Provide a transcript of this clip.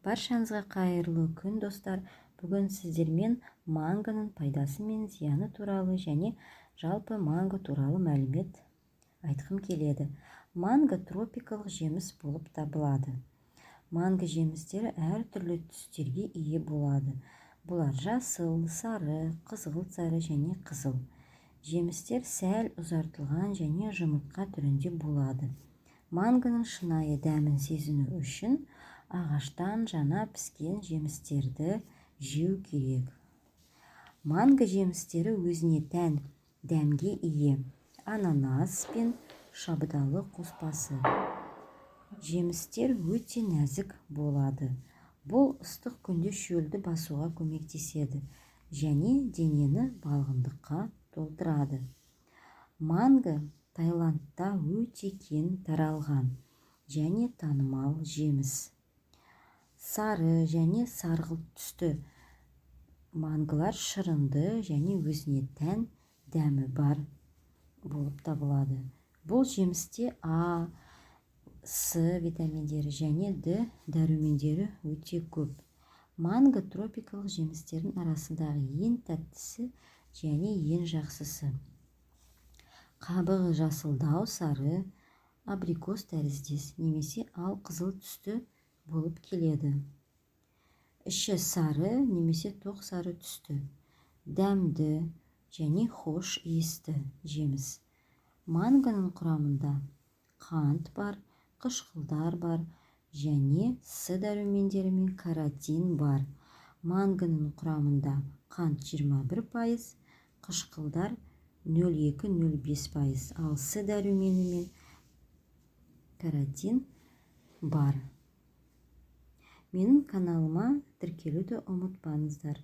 Баршаңызға қайырлы күн достар. Бүгін сіздермен манgoның пайдасы мен зияны туралы және жалпы манго туралы мәлімет айтқым келеді. Манго тропикалық жеміс болып табылады. Манго жемістері әр түрлі түстерге ие болады. Бұлар жасыл, сары, қызғылт сары және қызыл. Жемістер сәл ұзартылған және жұмыртқа түрінде болады. Мангоның шынайы дәмін сезіну үшін ағаштан жаңа піскен жемістерді жеу керек. Манго жемістері өзіне тән дәмге ие. Ананас пен шабдалы қоспасы. Жемістер өте нәзік болады. Бұл ыстық күнде шөлді басуға көмектеседі және денені балғындыққа толтырады. Манго Таиландта өте кең таралған және танымал жеміс. Сары және сарғылт түсті мангылар шырынды және өзіне тән дәмі бар болып табылады. Бұл жемісте А, С витаминдері және Д дәрумендері өте көп. Манго тропикалық жемістердің арасындағы ең тәттісі және ең жақсысы. Қабығы жасылдау сары, абрикос тәріздес немесе ал қызыл түсті болып келеді. Іші сары немесе тоқ сары түсті. Дәмді және хош иісті жеміс. Мангоның құрамында қант бар, қышқылдар бар және С дәрумендері мен каротин бар. Мангоның құрамында қант 21%, қышқылдар 0,2-0,5%, ал С дәрумені мен каротин бар. Менің каналыма тіркелуді ұмытпаңыздар.